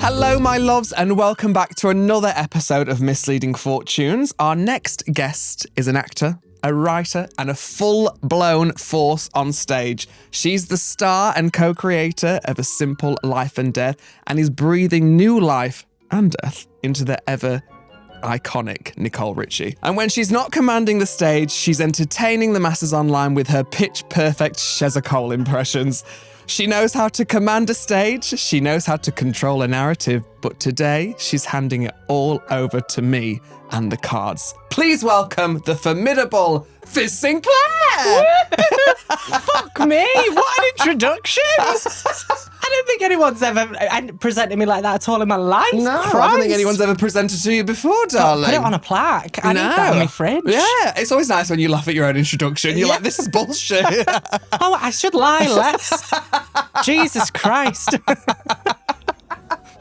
Hello, my loves, and welcome back to another episode of Miss Leigh Ding Fortunes. Our next guest is an actor, a writer, and a full-blown force on stage. She's the star and co-creator of A Simple Life and Death and is breathing new life and death into the ever iconic Nicole Richie. And when she's not commanding the stage, she's entertaining the masses online with her pitch-perfect Sheza Cole impressions. She knows how to command a stage, she knows how to control a narrative, but today she's handing it all over to me and the cards. Please welcome the formidable Fizz Sinclair! Fuck me, what an introduction! I don't think anyone's ever presented me like that at all in my life. No, Christ. I don't think anyone's ever presented to you before, darling. Put it on a plaque. I need that on my fridge. Yeah, it's always nice when you laugh at your own introduction. You're like, this is bullshit. Oh, I should lie less. Jesus Christ.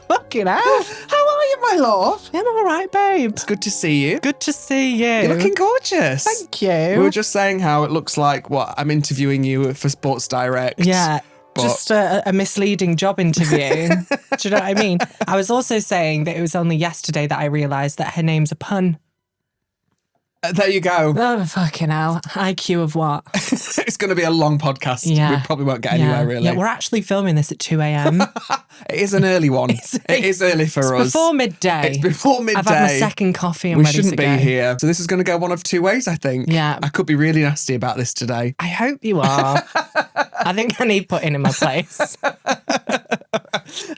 Fucking hell. How are you, my love? I'm all right, babe. It's good to see you. Good to see you. You're looking gorgeous. Thank you. We were just saying how it looks like, I'm interviewing you for Sports Direct. Yeah. Just a misleading job interview. Do you know what I mean? I was also saying that it was only yesterday that I realised that her name's a pun. There you go. Oh, fucking hell. IQ of what? It's going to be a long podcast. Yeah. We probably won't get anywhere, really. Yeah, we're actually filming this at 2 a.m. It is an early one. It is early for us. Before midday. It's before midday. I've had my second coffee and we ready to shouldn't go. be here. So this is going to go one of two ways, I think. Yeah. I could be really nasty about this today. I hope you are. I think I need putting in my place.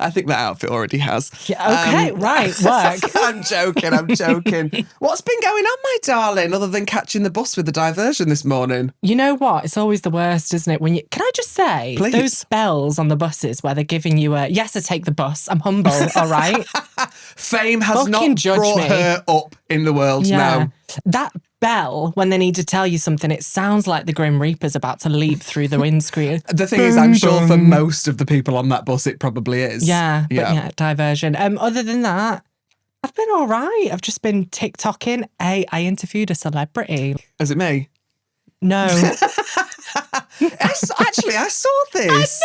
I think that outfit already has. Yeah, okay, right, work. I'm joking. What's been going on, my darling, other than catching the bus with the diversion this morning? You know what? It's always the worst, isn't it? Can I just say, Please. those bells on the buses where they're giving you yes, I take the bus. I'm humble, all right? Fame has Fucking not judge brought me. her up in the world, Yeah. no. That bell, when they need to tell you something, it sounds like the Grim Reaper's about to leap through the windscreen. The thing is, I'm sure for most of the people on that bus, it probably is. Yeah, but yeah, diversion. Other than that, I've been all right. I've just been TikToking. I interviewed a celebrity. Is it me? No. Actually, I saw this.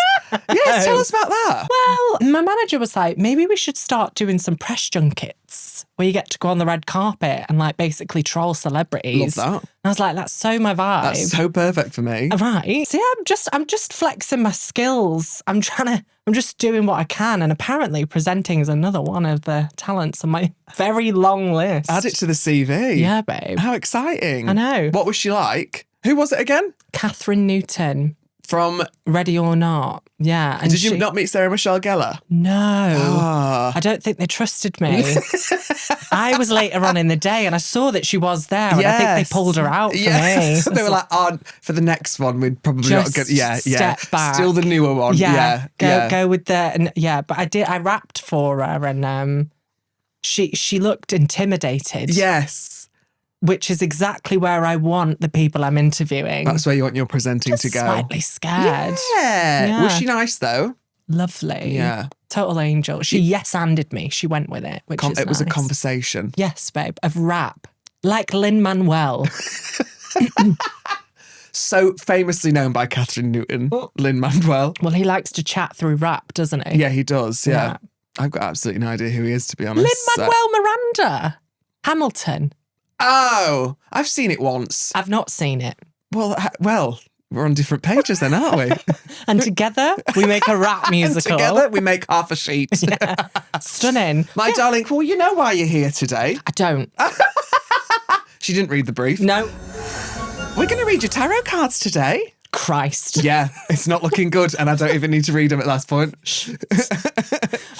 Yes, tell us about that. Well, my manager was like, maybe we should start doing some press junkets where you get to go on the red carpet and like basically troll celebrities. Love that. And I was like, that's so my vibe. That's so perfect for me. Right. So yeah, I'm just flexing my skills. I'm just doing what I can. And apparently presenting is another one of the talents on my very long list. Add it to the CV. Yeah, babe. How exciting. I know. What was she like? Who was it again? Catherine Newton. From... Ready or Not. Yeah. And Did you not meet Sarah Michelle Gellar? No. Ah. I don't think they trusted me. I was later on in the day and I saw that she was there and I think they pulled her out for me. They were like, for the next one, we'd probably not get... Yeah, step back. Still the newer one. Go with the... But I rapped for her and she looked intimidated. Yes. Which is exactly where I want the people I'm interviewing. That's where you want your presenting Just to go. slightly scared. Yeah. Was she nice, though? Lovely. Yeah. Total angel. She yes-anded me. She went with it, which is It was a nice. conversation. Yes, babe. Of rap. Like Lin-Manuel. So famously known by Catherine Newton, Lin-Manuel. Well, he likes to chat through rap, doesn't he? Yeah, he does, yeah. Yeah. I've got absolutely no idea who he is, to be honest. Lin-Manuel Miranda. Hamilton. Oh, I've seen it once. I've not seen it. Well, we're on different pages then, aren't we? And together we make a rap musical. Together we make half a sheet. Yeah. Stunning. My darling, well, you know why you're here today. I don't. She didn't read the brief. No. We're going to read your tarot cards today. Christ. Yeah, it's not looking good, and I don't even need to read them at last point.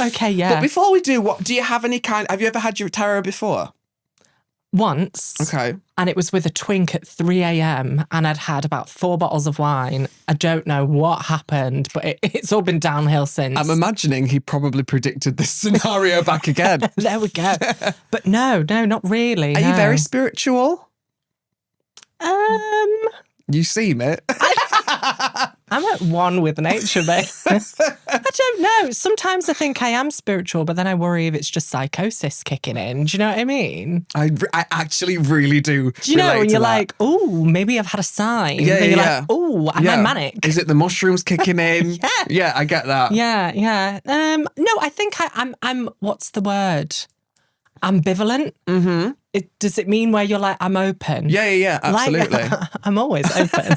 Okay, yeah. But before we do, do you have any have you ever had your tarot before? Once. Okay. And it was with a twink at 3 a.m. and I'd had about 4 bottles of wine. I don't know what happened, but it's all been downhill since. I'm imagining he probably predicted this scenario back again. There we go. But no, not really. Are you very spiritual? I You seem it. I'm at one with nature, babe. I don't know. Sometimes I think I am spiritual, but then I worry if it's just psychosis kicking in. Do you know what I mean? I actually really do. Do you know when you're like, oh, maybe I've had a sign. Yeah, then you're yeah. like, oh, am I manic? Is it the mushrooms kicking in? Yeah, I get that. Yeah. No, I think I'm. What's the word? Ambivalent. Mm-hmm. Does it mean where you're like, I'm open? Yeah, absolutely. Like, I'm always open.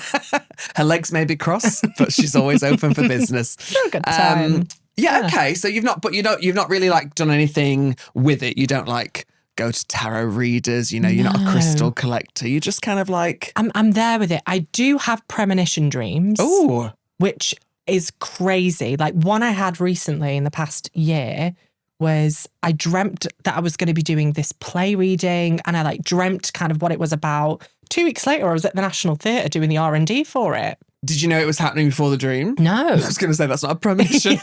Her legs may be crossed, but she's always open for business. For a good time. Okay. So you've not really like done anything with it. You don't like go to tarot readers. You're not a crystal collector. You just kind of like. I'm there with it. I do have premonition dreams. Oh, which is crazy. Like one I had recently in the past year was I dreamt that I was going to be doing this play reading, and I like dreamt kind of what it was about. 2 weeks later, I was at the National Theatre doing the R&D for it. did you know it was happening before the dream? No. I was going to say that's not a premonition.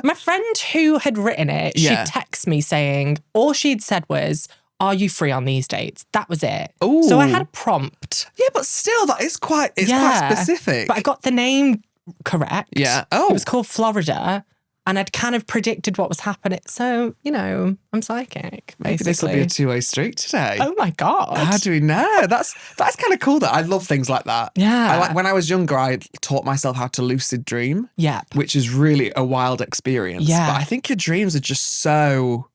My friend who had written it, she'd text me saying, all she'd said was, are you free on these dates? That was it. Ooh. So I had a prompt. Yeah, but still, that is quite specific. But I got the name correct. Yeah. Oh. It was called Florida. And I'd kind of predicted what was happening. So, I'm psychic, basically. Maybe this will be a two-way street today. Oh my God. How do we know? That's kind of cool. That I love things like that. Yeah. When I was younger, I taught myself how to lucid dream. Yeah. Which is really a wild experience. Yeah. But I think your dreams are just so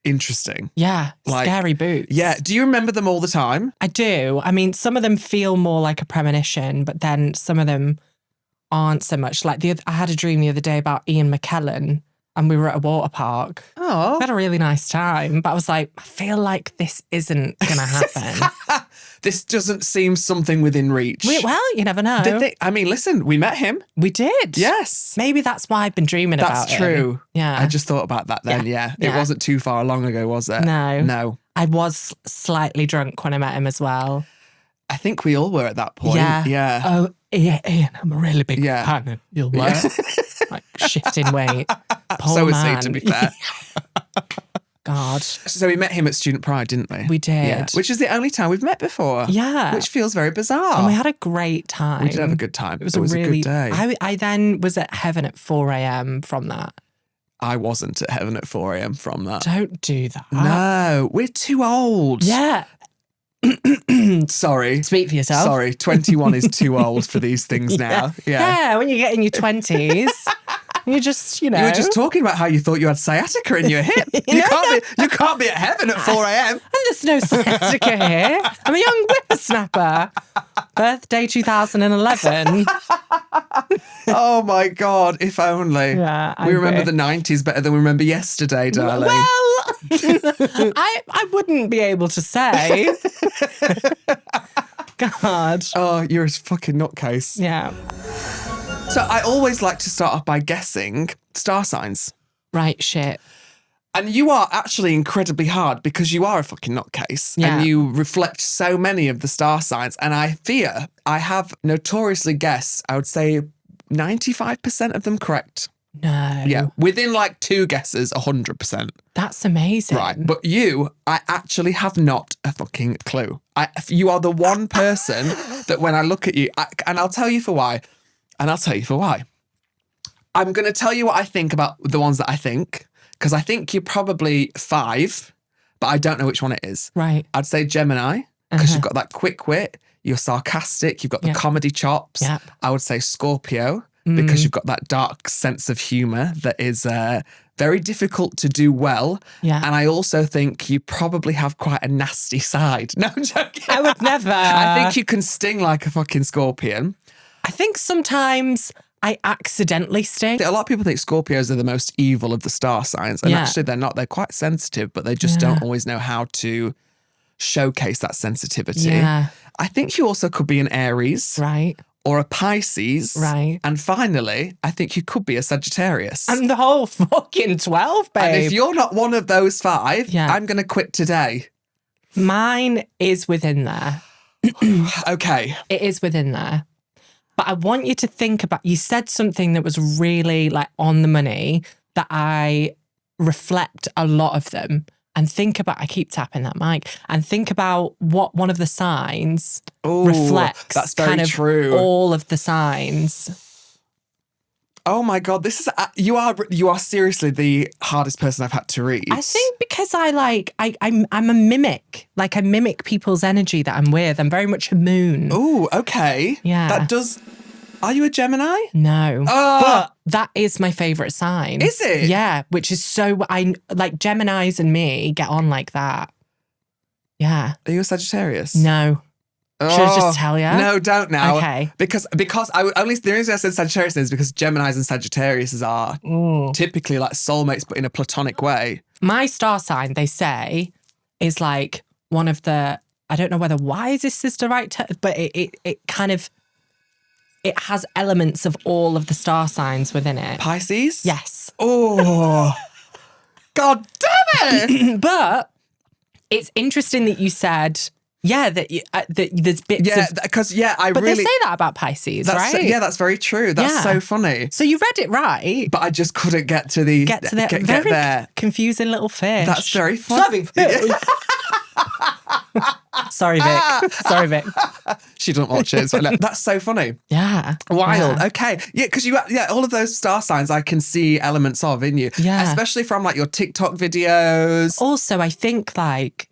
interesting. Yeah. Scary boots. Yeah. Do you remember them all the time? I do. I mean, some of them feel more like a premonition, but then some of them aren't so much. Like I had a dream the other day about Ian McKellen, and we were at a water park. Oh. We had a really nice time, but I was like, I feel like this isn't going to happen. This doesn't seem something within reach. Well, you never know. Listen, we met him. We did. Yes. Maybe that's why I've been dreaming about it. That's true. Yeah. I just thought about that then, yeah. It wasn't too far long ago, was it? No. I was slightly drunk when I met him as well. I think we all were at that point. Yeah. Oh, yeah, Ian, I'm a really big fan. You'll like shifting weight. Poor so man. is he, to be fair. God. So we met him at Student Pride, didn't we? We did. Yeah. Which is the only time we've met before. Yeah. Which feels very bizarre. And we had a great time. We did have a good time. It was a good day. I then was at Heaven at 4 a.m. from that. I wasn't at Heaven at 4 a.m. from that. Don't do that. No, we're too old. Yeah. Sorry. Speak for yourself. Sorry, 21 is too old for these things now. Yeah, when you get in your 20s, you just, You were just talking about how you thought you had sciatica in your hip. You can't be at Heaven at 4 a.m. And there's no sciatica here. I'm a young whippersnapper. Birthday 2011. Oh my God, if only. Yeah, we remember the 90s better than we remember yesterday, darling. Well, I wouldn't be able to say. God. Oh, you're a fucking nutcase. Yeah. So I always like to start off by guessing star signs. Right, shit. And you are actually incredibly hard because you are a fucking nutcase. Yeah. And you reflect so many of the star signs. And I fear I have notoriously guessed, I would say 95% of them correct. No. Yeah. Within like 2 guesses, 100%. That's amazing. Right. But I actually have not a fucking clue. You are the one person that when I look at you, and I'll tell you for why. I'm going to tell you what I think about the ones that I think, because I think you're probably 5, but I don't know which one it is. Right. I'd say Gemini, because you've got that quick wit, you're sarcastic, you've got the comedy chops. Yep. I would say Scorpio, because you've got that dark sense of humour that is very difficult to do well. Yeah. And I also think you probably have quite a nasty side. No, I'm joking. I would never. I think you can sting like a fucking scorpion. I think sometimes I accidentally sting. A lot of people think Scorpios are the most evil of the star signs. And actually they're not. They're quite sensitive, but they just don't always know how to showcase that sensitivity. Yeah. I think you also could be an Aries. Right. Or a Pisces. Right. And finally, I think you could be a Sagittarius. And the whole fucking 12, babe. And if you're not one of those 5, I'm going to quit today. Mine is within there. Okay. It is within there. But I want you to think about, you said something that was really like on the money, that I reflect a lot of them. and think about, I keep tapping that mic, and think about what one of the signs Ooh, reflects. that's very kind of true. all of the signs. Oh my God, this is you are seriously the hardest person I've had to read. I think because I'm a mimic. Like I mimic people's energy that I'm with. I'm very much a moon. Oh, okay. Yeah. That does. Are you a Gemini? No. Oh. But that is my favourite sign. Is it? Yeah, which is so, I like Geminis and me get on like that. Yeah. Are you a Sagittarius? No. Should I just tell you? No, don't now. Okay. Because I would, only the reason I said Sagittarius is because Geminis and Sagittarius are typically like soulmates, but in a platonic way. My star sign, they say, is like one of the, I don't know whether wisest is the right term, but it kind of, it has elements of all of the star signs within it. Pisces? Yes. Oh, God damn it. But it's interesting that you said, yeah, that there's bits Yeah, of... because, But they say that about Pisces, right? Yeah, that's very true. That's so funny. So you read it right. But I just couldn't get to the... Get Get there. Confusing little fish. That's very funny. Sorry, Vic. Sorry, Vic. She doesn't watch it. So no, that's so funny. Yeah. Wild. Yeah. Okay. Yeah, because all of those star signs I can see elements of in you. Yeah. Especially from like your TikTok videos. Also, I think like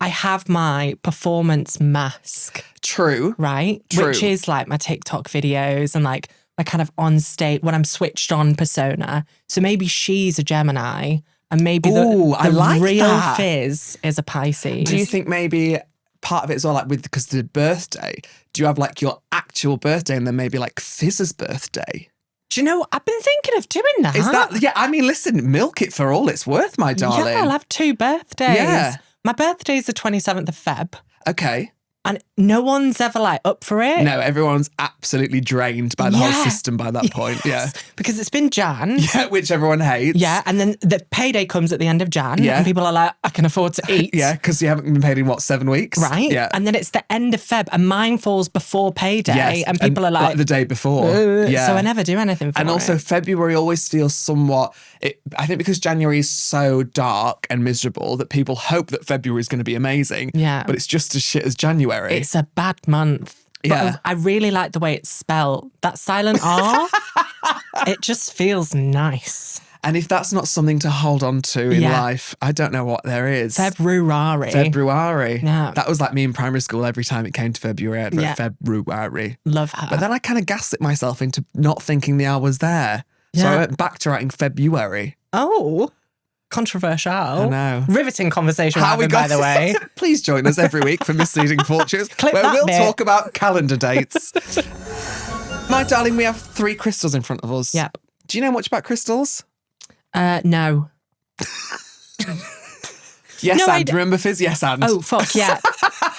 I have my performance mask. True. Right? True. Which is like my TikTok videos and like my kind of on stage, when I'm switched on persona. So maybe she's a Gemini and maybe I like real that. Fizz is a Pisces. Do you think maybe part of it is all like because the birthday, do you have like your actual birthday and then maybe like Fizz's birthday? Do you know, I've been thinking of doing that. Is that, yeah, I mean, listen, milk it for all it's worth, my darling. Yeah, I'll have 2 birthdays. Yeah. My birthday's the 27th of Feb. Okay. And no one's ever like up for it. No, everyone's absolutely drained by the whole system by that point. Yeah. Because it's been Jan. Yeah, which everyone hates. Yeah. And then the payday comes at the end of Jan. Yeah. And people are like, I can afford to eat. Yeah, because you haven't been paid in 7 weeks? Right. Yeah. And then it's the end of Feb and mine falls before payday. Yes, And people are like the day before. Yeah. So I never do anything for it. And also February always feels somewhat, I think because January is so dark and miserable that people hope that February is going to be amazing. Yeah. But it's just as shit as January. It's a bad month. Yeah. But I really like the way it's spelled. That silent R, it just feels nice. And if that's not something to hold on to in life, I don't know what there is. February. Yeah. That was like me in primary school. Every time it came to February, I'd write February. Love her. But then I kind of gaslit myself into not thinking the R was there. So I went back to writing February. Oh, controversial. I know. Riveting conversation we're having, by the way. Please join us every week for Miss Leigh Ding Fortunes, where we'll talk about calendar dates. My darling, we have 3 crystals in front of us. Yep. Do you know much about crystals? No. Yes, No, and. Remember Fizz? Yes, and. Oh, fuck, yeah.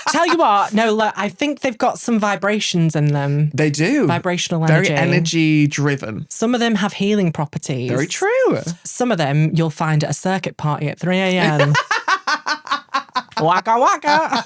Tell you what, no, look, I think they've got some vibrations in them. They do. Vibrational energy. Very energy driven. Some of them have healing properties. Very true. Some of them you'll find at a circuit party at 3 a.m. Waka waka.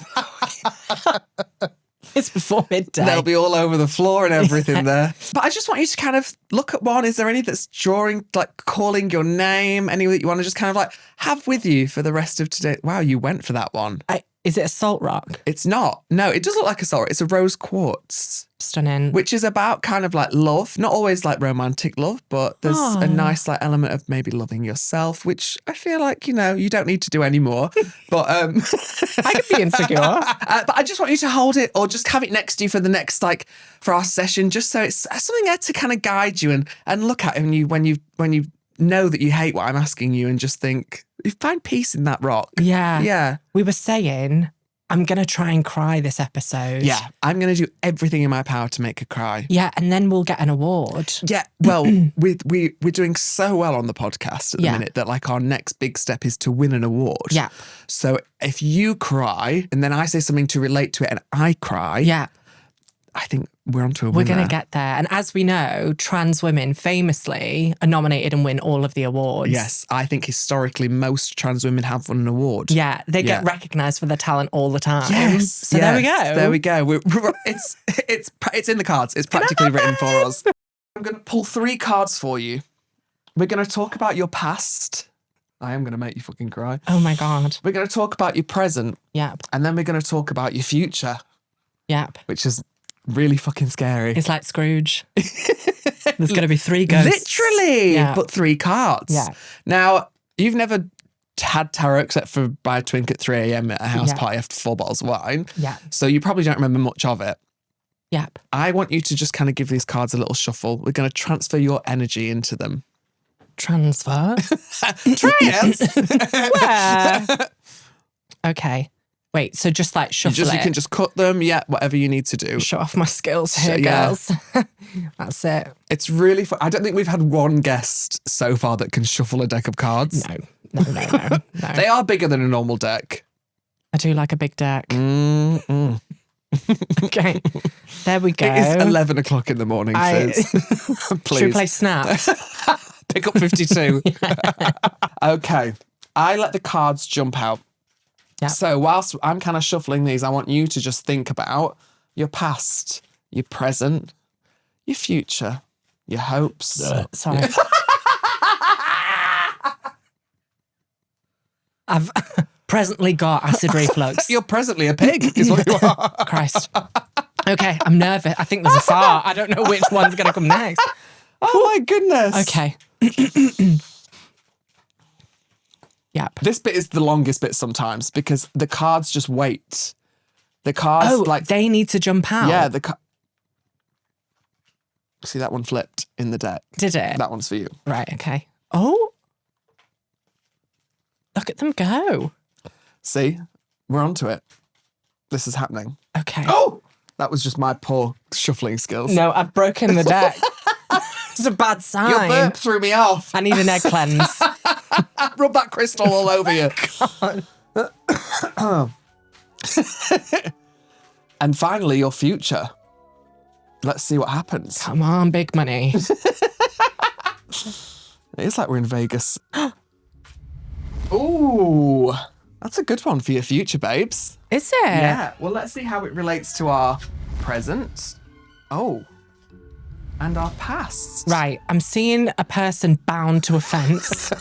It's before midday. They'll be all over the floor and everything there. But I just want you to kind of look at one. Is there any that's drawing, like calling your name? Any that you want to just kind of like have with you for the rest of today? Wow, you went for that one. Is it a salt rock? It's not. No, it does look like a salt rock. It's a rose quartz. Stunning. Which is about kind of like love. Not always like romantic love, but there's a nice like element of maybe loving yourself, which I feel like, you don't need to do anymore. But I could be insecure. But I just want you to hold it or just have it next to you for the next, like, for our session, just so it's something there to kind of guide you and look at when you know that you hate what I'm asking you and just think, you find peace in that rock. Yeah. Yeah. We were saying, I'm going to try and cry this episode. Yeah. I'm going to do everything in my power to make her cry. Yeah. And then we'll get an award. Yeah. Well, we're doing so well on the podcast at the minute that like our next big step is to win an award. Yeah. So if you cry and then I say something to relate to it and I cry. Yeah. I think we're onto a winner. We're going to get there. And as we know, trans women famously are nominated and win all of the awards. Yes, I think historically most trans women have won an award. Yeah, they get recognised for their talent all the time. Yes. So there we go. There we go. It's in the cards. It's practically written for us. I'm going to pull 3 cards for you. We're going to talk about your past. I am going to make you fucking cry. Oh my God. We're going to talk about your present. Yep. And then we're going to talk about your future. Yep. Which is really fucking scary. It's like Scrooge. There's going to be 3 ghosts. Literally. Yeah. But 3 cards. Yeah. Now, you've never had tarot except for buy a twink at 3 a.m. at a house party after 4 bottles of wine. Yeah. So you probably don't remember much of it. Yep. I want you to just kind of give these cards a little shuffle. We're going to transfer your energy into them. Transfer? Where? Okay. Wait, so just like shuffle You can just cut them. Yeah, whatever you need to do. Show off my skills here, Yeah. girls. That's it. It's really fun. I don't think we've had one guest so far that can shuffle a deck of cards. No. They are bigger than a normal deck. I do like a big deck. Mm-mm. Okay. There we go. It is 11 o'clock in the morning, Fizz. Please. Should we play Snap? Pick up 52. Okay. I let the cards jump out. Yep. So whilst I'm kind of shuffling these, I want you to just think about your past, your present, your future, your hopes. Sorry. I've presently got acid reflux. You're presently a pig, is what you are. Christ. Okay, I'm nervous. I think there's a fart. I don't know which one's going to come next. Oh my goodness. Okay. Yep. This bit is the longest bit sometimes because the cards just wait. The cards they need to jump out. Yeah, see that one flipped in the deck. Did it? That one's for you. Right, okay. Oh. Look at them go. See? We're onto it. This is happening. Okay. Oh! That was just my poor shuffling skills. No, I've broken the deck. It's a bad sign. Your burp threw me off. I need an egg cleanse. Rub that crystal all over you. And finally, your future. Let's see what happens. Come on, big money. It's like we're in Vegas. Ooh, that's a good one for your future, babes. Is it? Yeah. Well, let's see how it relates to our present. Oh. And our past. Right. I'm seeing a person bound to a fence.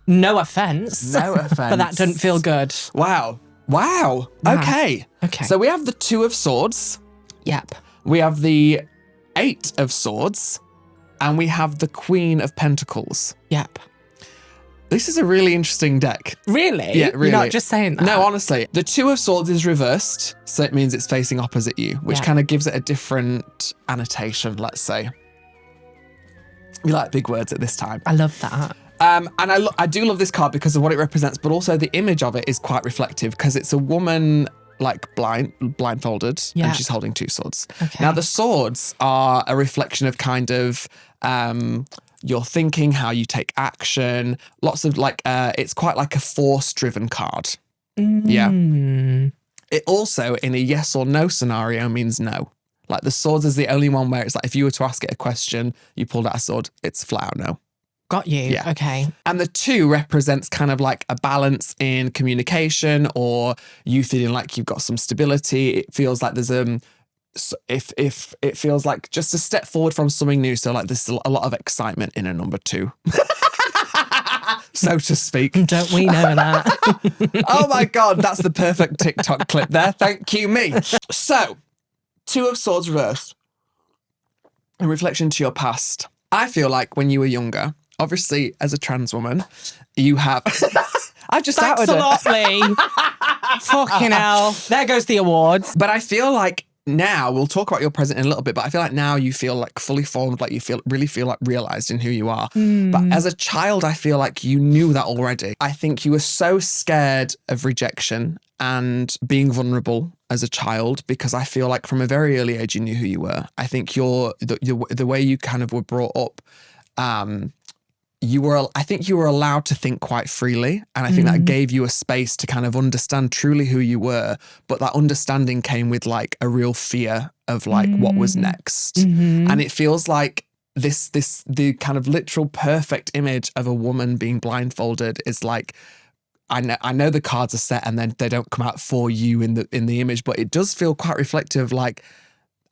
No offense. No offense. But that doesn't feel good. Wow. Wow. Okay. Okay. So we have the 2 of Swords. Yep. We have the 8 of Swords. And we have the Queen of Pentacles. Yep. This is a really interesting deck. Really? Yeah, really. You're not just saying that? No, honestly. The 2 of Swords is reversed, so it means it's facing opposite you, which kind of gives it a different annotation, let's say. We like big words at this time. I love that. And I do love this card because of what it represents, but also the image of it is quite reflective because it's a woman like blindfolded and she's holding 2 swords. Okay. Now the swords are a reflection of kind of your thinking, how you take action, lots of like, it's quite like a force-driven card. Yeah. It also, in a yes or no scenario, means no. Like the swords is the only one where it's like, if you were to ask it a question, you pulled out a sword, it's flat out no. Got you. Yeah. Okay. And the 2 represents kind of like a balance in communication or you feeling like you've got some stability. It feels like there's if it feels like just a step forward from something new. So like there's a lot of excitement in a number 2. So to speak. Don't we know that? Oh my God, that's the perfect TikTok clip there. Thank you, me. So, 2 of Swords reversed. In reflection to your past. I feel like when you were younger, obviously as a trans woman, you have... I just Thanks outed a it. lot, Leigh. Fucking hell. There goes the awards. But I feel like now, we'll talk about your present in a little bit, but I feel like now you feel like fully formed, like you really feel like realized in who you are. But as a child, I feel like you knew that already. I think you were so scared of rejection and being vulnerable as a child because I feel like from a very early age, you knew who you were. I think the way you kind of were brought up, I think you were allowed to think quite freely. And I think that gave you a space to kind of understand truly who you were. But that understanding came with like a real fear of like what was next. And it feels like the kind of literal perfect image of a woman being blindfolded is like, I know the cards are set and then they don't come out for you in the image, but it does feel quite reflective. Like,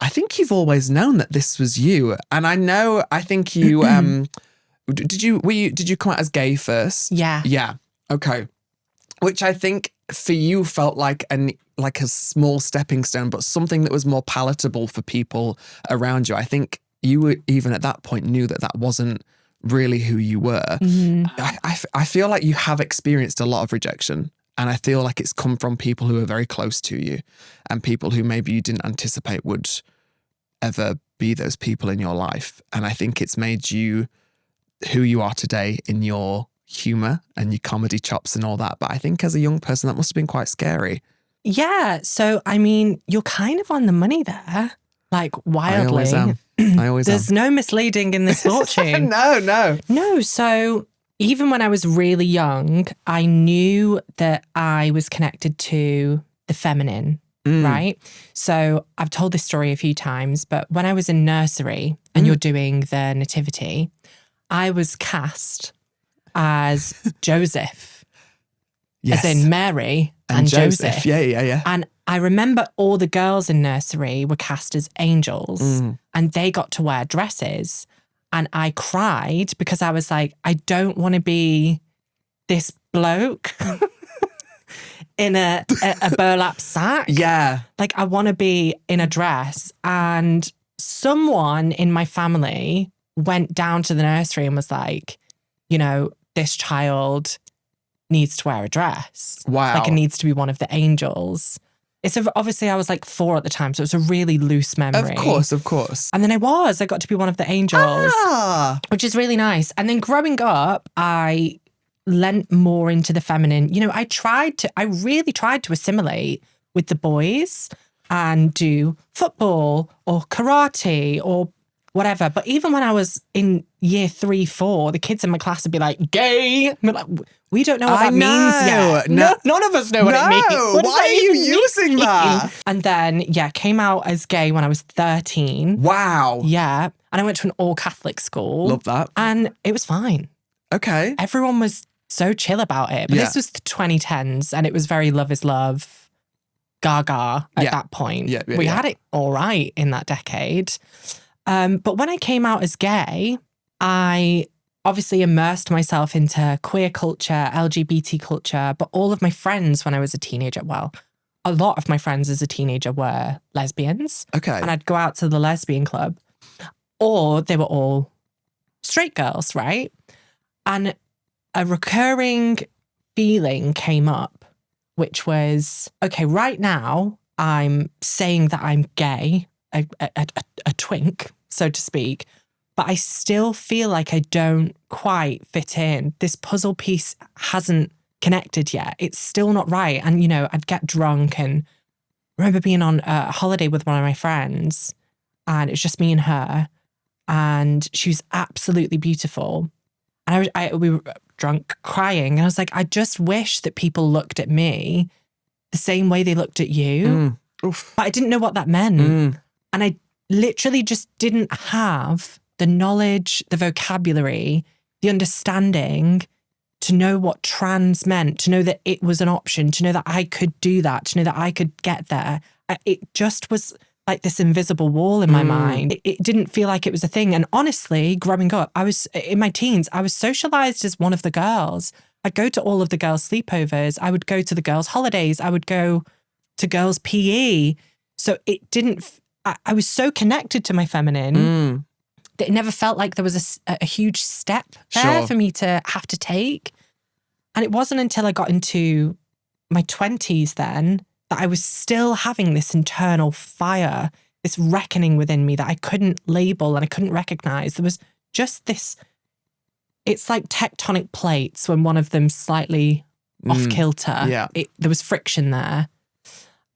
I think you've always known that this was you. And I think you, did you come out as gay first? Yeah. Yeah. Okay. Which I think for you felt like a small stepping stone, but something that was more palatable for people around you. I think you were, even at that point, knew that wasn't really who you were. Mm-hmm. I feel like you have experienced a lot of rejection, and I feel like it's come from people who are very close to you and people who maybe you didn't anticipate would ever be those people in your life. And I think it's made you who you are today in your humour and your comedy chops and all that. But I think as a young person, that must have been quite scary. Yeah. So, I mean, you're kind of on the money there, like wildly. I always am. There's no Miss Leigh Ding in this fortune. No. So even when I was really young, I knew that I was connected to the feminine, right? So I've told this story a few times, but when I was in nursery and you're doing the nativity, I was cast as Joseph, as in Mary and Joseph. Yeah. And I remember all the girls in nursery were cast as angels and they got to wear dresses. And I cried because I was like, I don't want to be this bloke in a burlap sack. Yeah. Like, I want to be in a dress. And someone in my family went down to the nursery and was like, this child needs to wear a dress. Wow. Like, it needs to be one of the angels. Obviously I was like 4 at the time, so it was a really loose memory. Of course. And then I got to be one of the angels, which is really nice. And then growing up, I lent more into the feminine. I really tried to assimilate with the boys and do football or karate or whatever. But even when I was in year 3, 4, the kids in my class would be like, gay. I'm like, we don't know what that means yet. No. None of us know what it means. Why are you using that? And then, came out as gay when I was 13. Wow. Yeah. And I went to an all-Catholic school. Love that. And it was fine. Okay. Everyone was so chill about it. But this was the 2010s and it was very love is love, gaga at that point. We had it all right in that decade. But when I came out as gay, I obviously immersed myself into queer culture, LGBT culture, but all of my friends when I was a teenager, a lot of my friends as a teenager were lesbians. Okay. And I'd go out to the lesbian club, or they were all straight girls, right? And a recurring feeling came up, which was, okay, right now I'm saying that I'm gay, a twink, so to speak, but I still feel like I don't quite fit in. This puzzle piece hasn't connected yet. It's still not right. And, I'd get drunk and I remember being on a holiday with one of my friends and it was just me and her and she was absolutely beautiful. And we were drunk crying and I was like, I just wish that people looked at me the same way they looked at you. But I didn't know what that meant. And I literally just didn't have the knowledge, the vocabulary, the understanding to know what trans meant, to know that it was an option, to know that I could do that, to know that I could get there. It just was like this invisible wall in my mind. It didn't feel like it was a thing. And honestly, growing up, I was in my teens, I was socialized as one of the girls. I'd go to all of the girls' sleepovers. I would go to the girls' holidays. I would go to girls' PE. So it didn't, I was so connected to my feminine that it never felt like there was a huge step there for me to have to take. And it wasn't until I got into my 20s then that I was still having this internal fire, this reckoning within me that I couldn't label and I couldn't recognize. There was just this, it's like tectonic plates when one of them slightly off kilter. Yeah. There was friction there.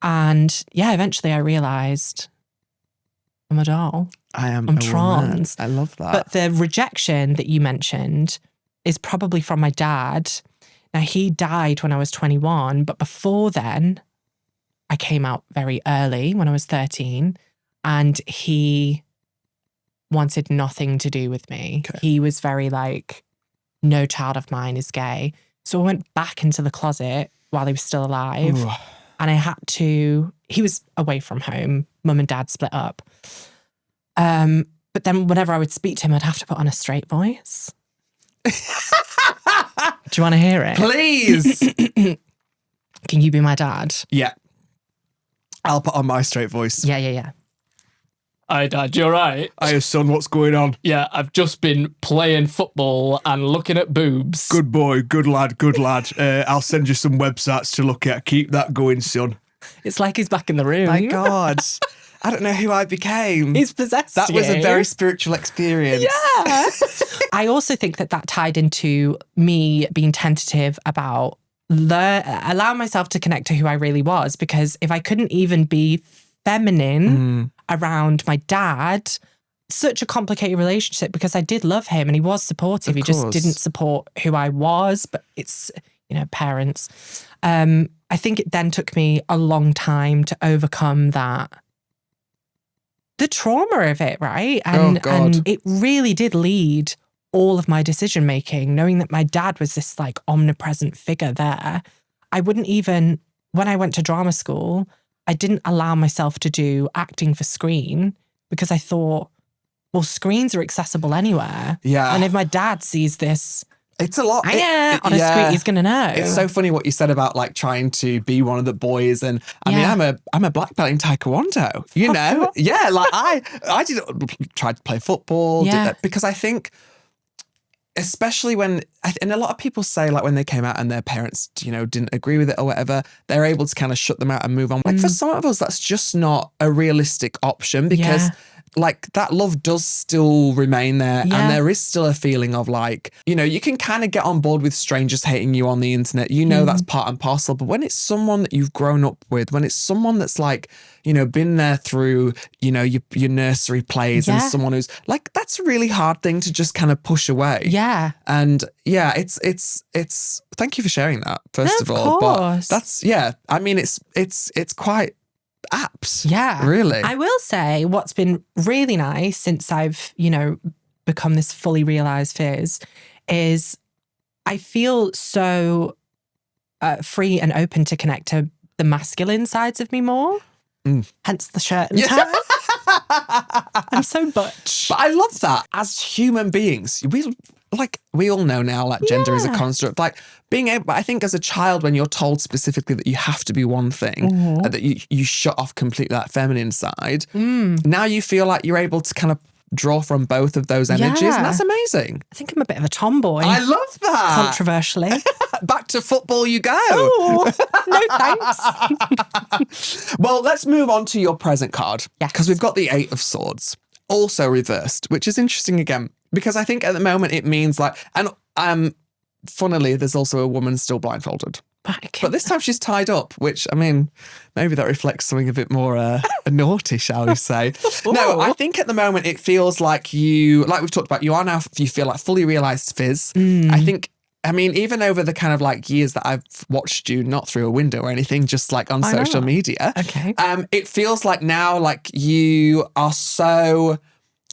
And eventually I realized I'm a doll. I'm trans. I love that. But the rejection that you mentioned is probably from my dad. Now, he died when I was 21, but before then, I came out very early when I was 13, and he wanted nothing to do with me. Okay. He was very like, no child of mine is gay. So I went back into the closet while he was still alive. Ooh. And I had to, he was away from home. Mum and dad split up. But then whenever I would speak to him, I'd have to put on a straight voice. Do you want to hear it? Please. Can you be my dad? Yeah. I'll put on my straight voice. Yeah. Hi, Dad, you all right? Hiya, son, what's going on? Yeah, I've just been playing football and looking at boobs. Good boy, good lad, good lad. I'll send you some websites to look at. Keep that going, son. It's like he's back in the room. My God. I don't know who I became. He's possessed That was a you. very spiritual experience. Yeah. I also think that tied into me being tentative about allow myself to connect to who I really was, because if I couldn't even be feminine around my dad, such a complicated relationship, because I did love him and he was supportive. Of He just course. didn't support who I was, but it's, parents. I think it then took me a long time to overcome the trauma of it, right? Oh, God. And it really did lead all of my decision making, knowing that my dad was this like omnipresent figure there. I wouldn't even, when I went to drama school, I didn't allow myself to do acting for screen because I thought, well, screens are accessible anywhere. Yeah. And if my dad sees this It's a lot. on a screen, he's going to know. It's so funny what you said about like trying to be one of the boys, and I mean, I'm a black belt in Taekwondo. You know, yeah. Like I tried to play football, did that, because I think, especially when, and a lot of people say like when they came out and their parents, didn't agree with it or whatever, they're able to kind of shut them out and move on. Like for some of us, that's just not a realistic option, because like that love does still remain there. And there is still a feeling of like, you can kind of get on board with strangers hating you on the internet. That's part and parcel. But when it's someone that you've grown up with, when it's someone that's like, been there through, your nursery plays, and someone who's like, that's a really hard thing to just kind of push away. Yeah. And it's thank you for sharing that, first of all. Course. But that's, I mean, it's quite apt. Yeah. Really. I will say what's been really nice since I've, become this fully realized Fizz is I feel so free and open to connect to the masculine sides of me more. Hence the shirt and tie. I'm so butch. But I love that. As human beings, we all know now, like gender is a construct. Like being able, I think as a child, when you're told specifically that you have to be one thing, that you shut off completely that feminine side, now you feel like you're able to kind of draw from both of those energies. And that's amazing. I think I'm a bit of a tomboy. I love that. Controversially. Back to football you go. Oh, no thanks. Well, let's move on to your present card. Yes. Because we've got the 8 of Swords, also reversed, which is interesting again. Because I think at the moment it means like, and funnily, there's also a woman still blindfolded. But this time she's tied up, which, I mean, maybe that reflects something a bit more naughty, shall we say. No, I think at the moment it feels like you, like we've talked about, you feel like fully realised Fizz. I mean, even over the kind of like years that I've watched you, not through a window or anything, just like on social media. Okay. It feels like now like you are so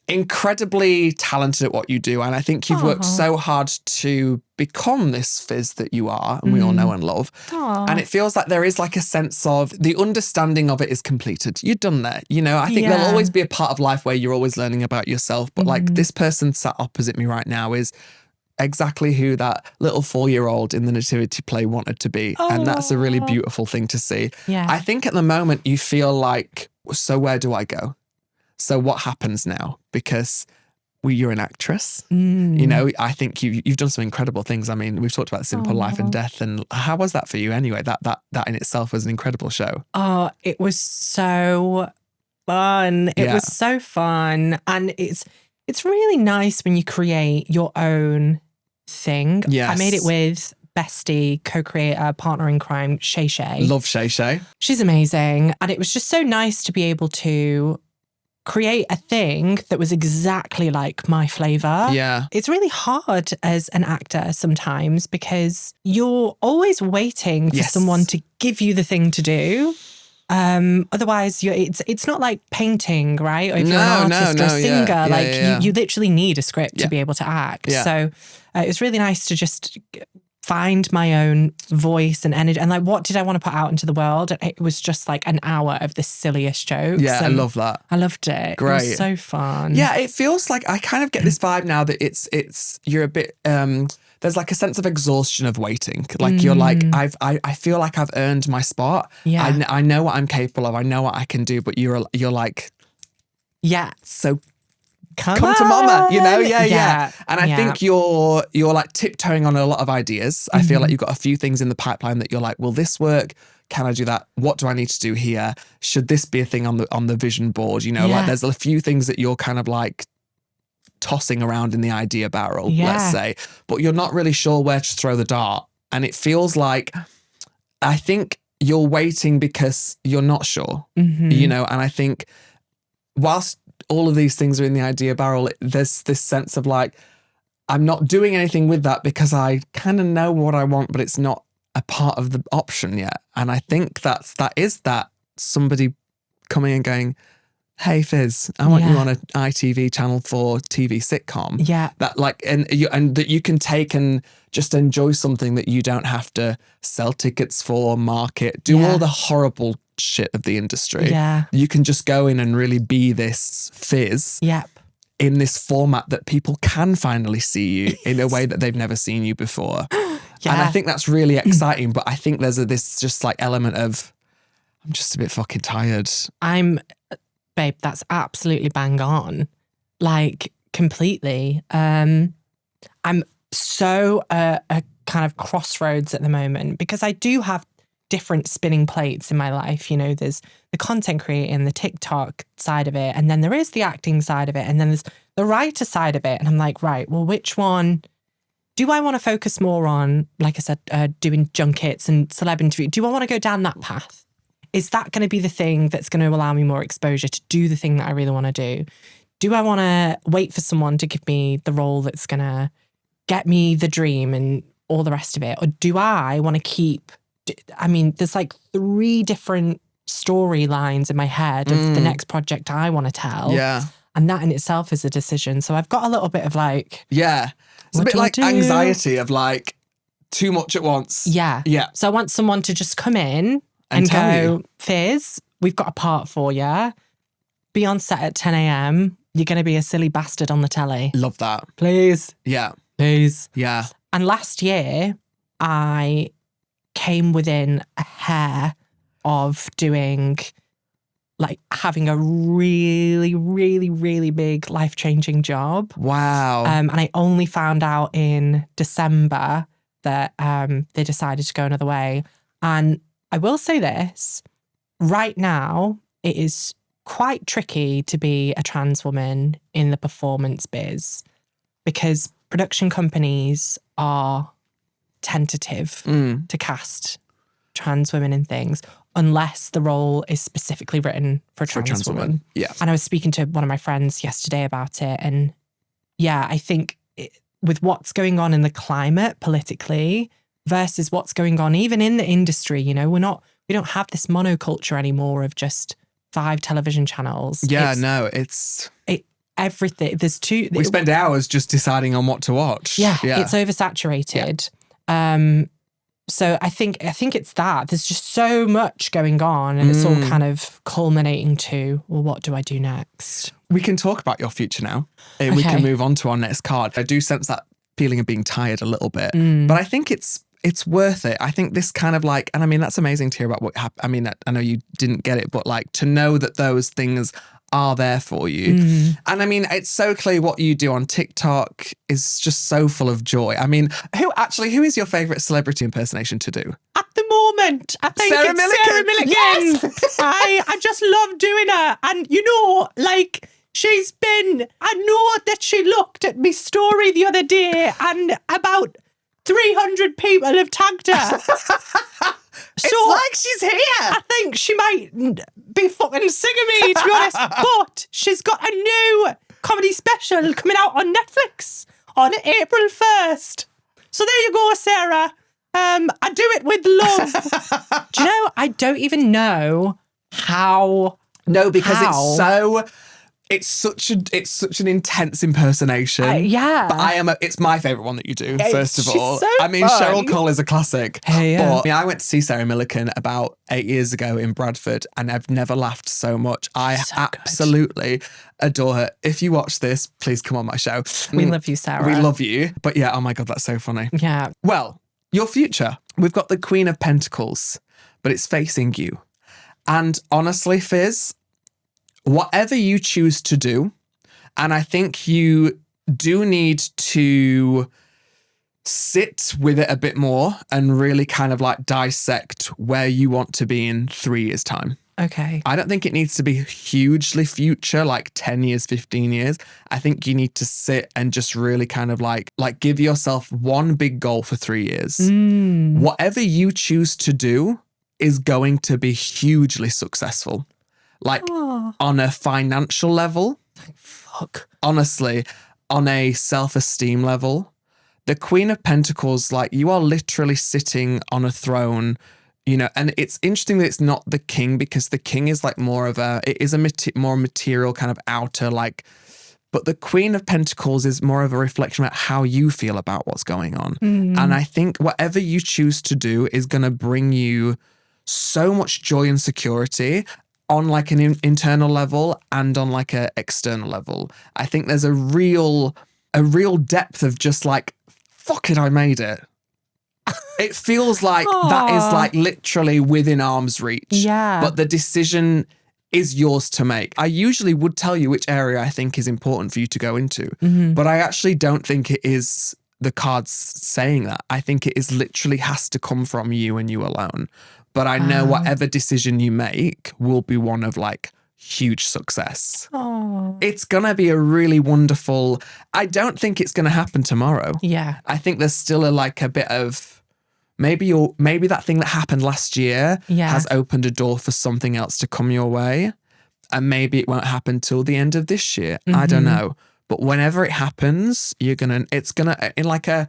incredibly talented at what you do. And I think you've worked so hard to become this Fizz that you are, and we all know and love. And it feels like there is like a sense of the understanding of it is completed. You're done there. I think there'll always be a part of life where you're always learning about yourself. But like this person sat opposite me right now is exactly who that little 4-year-old in the nativity play wanted to be. And that's a really beautiful thing to see. Yeah. I think at the moment you feel like, so where do I go? So what happens now? Because you're an actress. I think you've done some incredible things. I mean, we've talked about Simple Life and Death, and how was that for you anyway? That in itself was an incredible show. Oh, it was so fun. It was so fun. And it's really nice when you create your own thing. Yes. I made it with bestie, co-creator, partner in crime, Shay Shay. Love Shay Shay. She's amazing. And it was just so nice to be able to create a thing that was exactly like my flavour. Yeah. It's really hard as an actor sometimes because you're always waiting for someone to give you the thing to do. Otherwise, it's not like painting, right? Or if you're an artist or a singer, you literally need a script to be able to act. So it was really nice to just find my own voice and energy. And like, what did I want to put out into the world? And it was just like an hour of the silliest jokes. Yeah, I and love that. I loved it. Great. It was so fun. Yeah, it feels like I kind of get this vibe now that it's you're a bit there's like a sense of exhaustion of waiting. Like you're like, I feel like I've earned my spot. Yeah. I know what I'm capable of. I know what I can do, but you're like, Yeah. so Come to mama, you know? Yeah. Yeah. And I think you're like tiptoeing on a lot of ideas. I feel like you've got a few things in the pipeline that you're like, will this work? Can I do that? What do I need to do here? Should this be a thing on the vision board? You know, like there's a few things that you're kind of like tossing around in the idea barrel, let's say, but you're not really sure where to throw the dart. And it feels like, I think you're waiting because you're not sure, you know? And I think whilst all of these things are in the idea barrel, there's this sense of like, I'm not doing anything with that because I kind of know what I want, but it's not a part of the option yet. And I think that is somebody coming and going, hey Fizz, I want you on an ITV channel for TV sitcom. Yeah. That like, and that you can take and just enjoy something that you don't have to sell tickets for, market, do all the horrible shit of the industry. Yeah. You can just go in and really be this Fizz. Yep. In this format that people can finally see you in a way that they've never seen you before. Yeah. And I think that's really exciting, but I think there's this just like element of, I'm just a bit fucking tired. Babe, that's absolutely bang on. Like, completely. I'm so a kind of crossroads at the moment because I do have different spinning plates in my life. You know, there's the content creating, the TikTok side of it, and then there is the acting side of it, and then there's the writer side of it. And I'm like, right, well, which one do I want to focus more on? Like I said, doing junkets and celeb interview. Do I want to go down that path? Is that going to be the thing that's going to allow me more exposure to do the thing that I really want to do? Do I want to wait for someone to give me the role that's going to get me the dream and all the rest of it? Or do I want to keep, I mean, there's like 3 different storylines in my head of the next project I want to tell. Yeah. And that in itself is a decision. So I've got a little bit of like... Yeah. It's a bit like anxiety of like too much at once. Yeah. Yeah. So I want someone to just come in and go, Fizz, we've got a part for you. Be on set at 10 a.m. You're going to be a silly bastard on the telly. Love that. Please. Yeah. Please. Yeah. And last year, I came within a hair of doing, like, having a really, really, really big life-changing job. Wow. And I only found out in December that they decided to go another way. And I will say this, right now, it is quite tricky to be a trans woman in the performance biz because production companies are tentative to cast trans women in things unless the role is specifically written for a trans woman. Yeah. And I was speaking to one of my friends yesterday about it. And yeah, I think with what's going on in the climate politically versus what's going on even in the industry, you know, we don't have this monoculture anymore of just 5 television channels. Yeah, it's everything. There's 2. We spend hours just deciding on what to watch. Yeah. It's oversaturated. Yeah. So I think it's that. There's just so much going on and it's all kind of culminating to, well, what do I do next? We can talk about your future now. We can move on to our next card. I do sense that feeling of being tired a little bit, but I think it's worth it. I think this kind of like, and I mean, that's amazing to hear about what happened. I mean, I know you didn't get it, but like to know that those things are there for you. And I mean, it's so clear what you do on TikTok is just so full of joy. I mean, who is your favourite celebrity impersonation to do? At the moment, I think Sarah it's Millican. Sarah Millican. Yes! I just love doing her. And you know, like, I know that she looked at my story the other day and about 300 people have tagged her. It's like she's here. I think she might be fucking singing me, to be honest. But she's got a new comedy special coming out on Netflix on April 1st. So there you go, Sarah. I do it with love. Do you know, I don't even know how. No, because it's so... It's such an intense impersonation. Yeah. But it's my favourite one that you do, first of she's all. so I mean, fun. Cheryl Cole is a classic. Yeah. But I went to see Sarah Millican about 8 years ago in Bradford, and I've never laughed so much. I So good. absolutely adore her. If you watch this, please come on my show. We love you, Sarah. We love you. But yeah, oh my God, that's so funny. Yeah. Well, your future. We've got the Queen of Pentacles, but it's facing you. And honestly, Fizz, whatever you choose to do, and I think you do need to sit with it a bit more and really kind of like dissect where you want to be in 3 years' time. Okay. I don't think it needs to be hugely future, like 10 years, 15 years. I think you need to sit and just really kind of like give yourself one big goal for 3 years. Whatever you choose to do is going to be hugely successful. Like on a financial level, honestly, on a self-esteem level, the Queen of Pentacles, like you are literally sitting on a throne, you know, and it's interesting that it's not the king, because the king is like more of more material kind of outer, like, but the Queen of Pentacles is more of a reflection about how you feel about what's going on. And I think whatever you choose to do is going to bring you so much joy and security on like an internal level and on like a external level. I think there's a real depth of just like, fuck it, I made it. It feels like that is like literally within arm's reach. Yeah. But the decision is yours to make. I usually would tell you which area I think is important for you to go into, but I actually don't think it is the cards saying that. I think it is literally has to come from you and you alone. But I know whatever decision you make will be one of like huge success. It's going to be a really wonderful, I don't think it's going to happen tomorrow. Yeah. I think there's still a bit of, maybe that thing that happened last year has opened a door for something else to come your way. And maybe it won't happen till the end of this year. I don't know. But whenever it happens, it's gonna in like a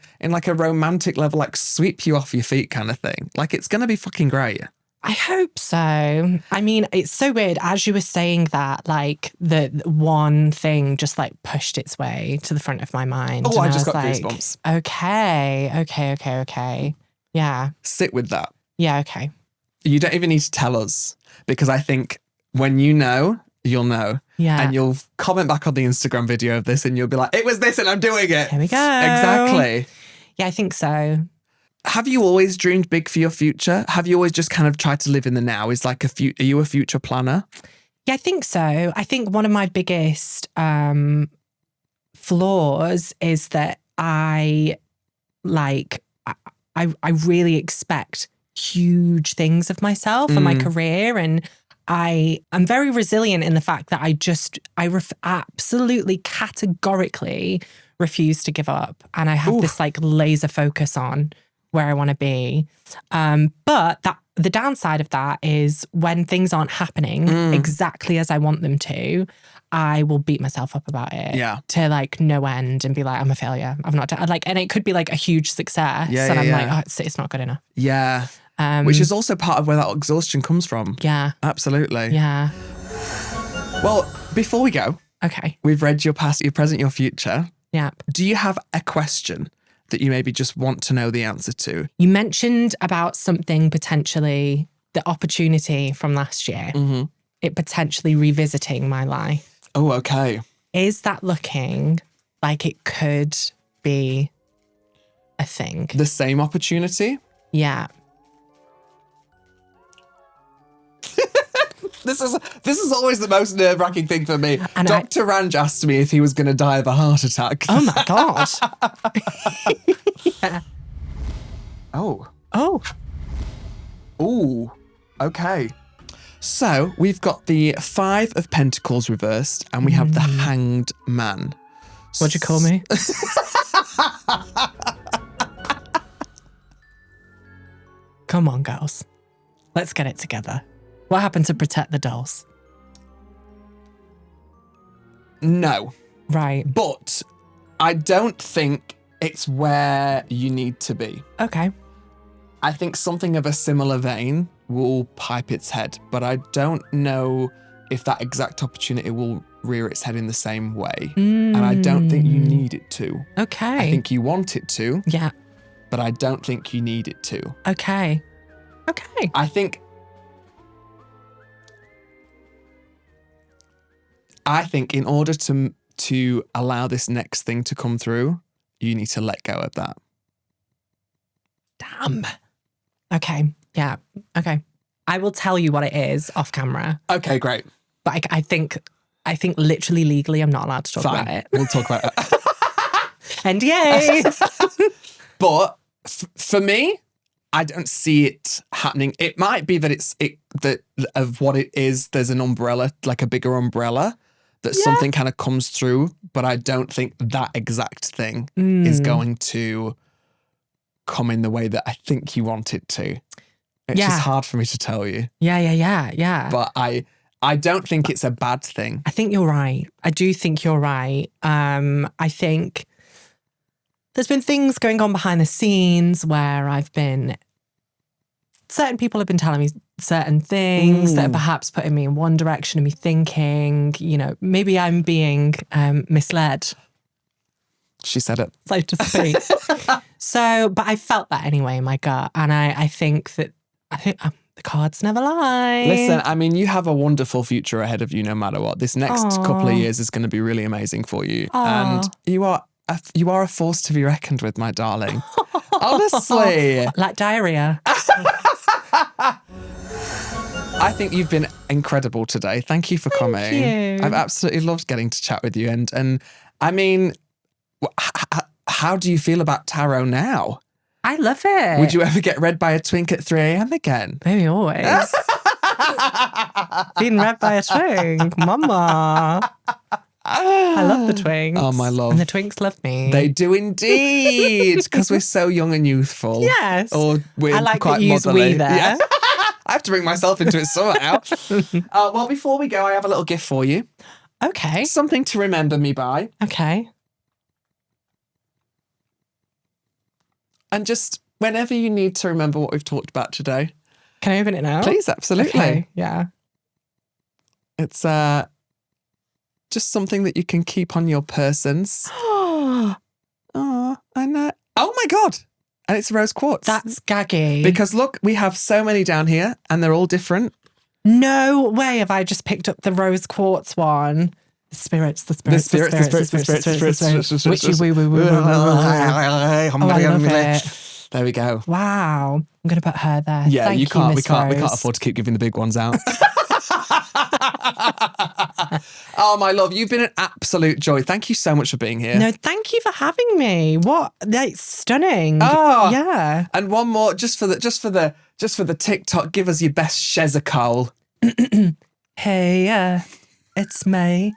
romantic level, like sweep you off your feet kind of thing. Like it's gonna be fucking great. I hope so. I mean, it's so weird. As you were saying that, like the one thing just like pushed its way to the front of my mind. Oh, and I just was got like, goosebumps. Okay. Yeah. Sit with that. Yeah, okay. You don't even need to tell us, because I think when you know, you'll know. Yeah. And you'll comment back on the Instagram video of this and you'll be like, it was this and I'm doing it. Here we go. Exactly. Yeah, I think so. Have you always dreamed big for your future? Have you always just kind of tried to live in the now? Are you a future planner? Yeah, I think so. I think one of my biggest flaws is that I really expect huge things of myself and my career, and I'm very resilient in the fact that I absolutely categorically refuse to give up, and I have this like laser focus on where I want to be. But the downside of that is when things aren't happening exactly as I want them to, I will beat myself up about it to like no end and be like, I'm a failure. I've not done like, and it could be like a huge success. And I'm like, oh, it's not good enough. Yeah. Which is also part of where that exhaustion comes from. Yeah. Absolutely. Yeah. Well, before we go, okay, we've read your past, your present, your future. Yeah. Do you have a question that you maybe just want to know the answer to? You mentioned about something potentially, the opportunity from last year, it potentially revisiting my life. Oh, okay. Is that looking like it could be a thing? The same opportunity? Yeah. This is always the most nerve-wracking thing for me. And Dr. Ranj asked me if he was going to die of a heart attack. Oh my God. Yeah. Oh. Oh. Ooh. Okay. So we've got the 5 of Pentacles reversed and we have the Hanged Man. What'd you call me? Come on, girls. Let's get it together. What happened to protect the dolls? No. Right. But I don't think it's where you need to be. Okay. I think something of a similar vein will pipe its head, but I don't know if that exact opportunity will rear its head in the same way. And I don't think you need it to. Okay. I think you want it to, Yeah. but I don't think you need it to. Okay. I think in order to allow this next thing to come through, you need to let go of that. Damn. Okay. Yeah. Okay. I will tell you what it is off camera. Okay, great. But I think literally legally I'm not allowed to talk Fine. about it. We'll talk about it. NDAs. But for me, I don't see it happening. It might be that of what it is, there's an umbrella, like a bigger umbrella, that something kind of comes through, but I don't think that exact thing is going to come in the way that I think you want it to. It's just hard for me to tell you. Yeah. But I don't think it's a bad thing. I think you're right. I do think you're right. I think there's been things going on behind the scenes where certain people have been telling me certain things that are perhaps putting me in one direction and me thinking, maybe I'm being misled. She said it. So to speak. But I felt that anyway in my gut. And I think the cards never lie. Listen, I mean, you have a wonderful future ahead of you no matter what. This next couple of years is going to be really amazing for you. And you are a force to be reckoned with, my darling. Honestly. Like diarrhea. I think you've been incredible today. Thank you for coming. Thank you. I've absolutely loved getting to chat with you. And I mean, how do you feel about tarot now? I love it. Would you ever get read by a twink at 3 a.m. again? Maybe always. Being read by a twink. Mama. I love the twinks. Oh, my love. And the twinks love me. They do indeed, because we're so young and youthful. Yes. Or we're I like quite that you use motherly. we there. Yeah. I have to bring myself into it somehow. Well, before we go, I have a little gift for you. Okay. Something to remember me by. Okay. And just whenever you need to remember what we've talked about today. Can I open it now? Please, absolutely. Okay. Yeah. It's just something that you can keep on your persons. Oh, I know. Oh my God. And it's rose quartz. That's gaggy. Because look, we have so many down here and they're all different. No way have I just picked up the rose quartz one. The spirits. Witchy woo woo woo. Oh, I love it. There we go. Wow. I'm going to put her there. Yeah, Thank we can't Rose. afford to keep giving the big ones out. Oh, my love, you've been an absolute joy. Thank you so much for being here. No, thank you for having me. What? That's stunning. Oh, yeah. And one more, just for the TikTok. Give us your best Shezza Cole. Hey, it's me,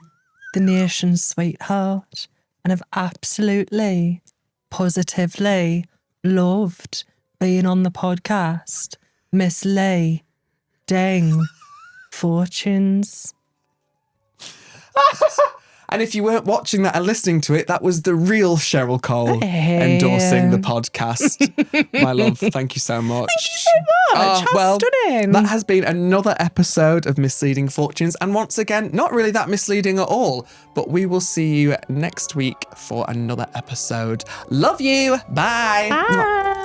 the nation's sweetheart, and I've absolutely, positively loved being on the podcast. Miss Leigh Ding, Fortunes. And if you weren't watching that and listening to it, that was the real Cheryl Cole endorsing the podcast. My love, thank you so much. Thank you so much. How stunning. That has been another episode of Misleading Fortunes. And once again, not really that misleading at all, but we will see you next week for another episode. Love you. Bye. Bye.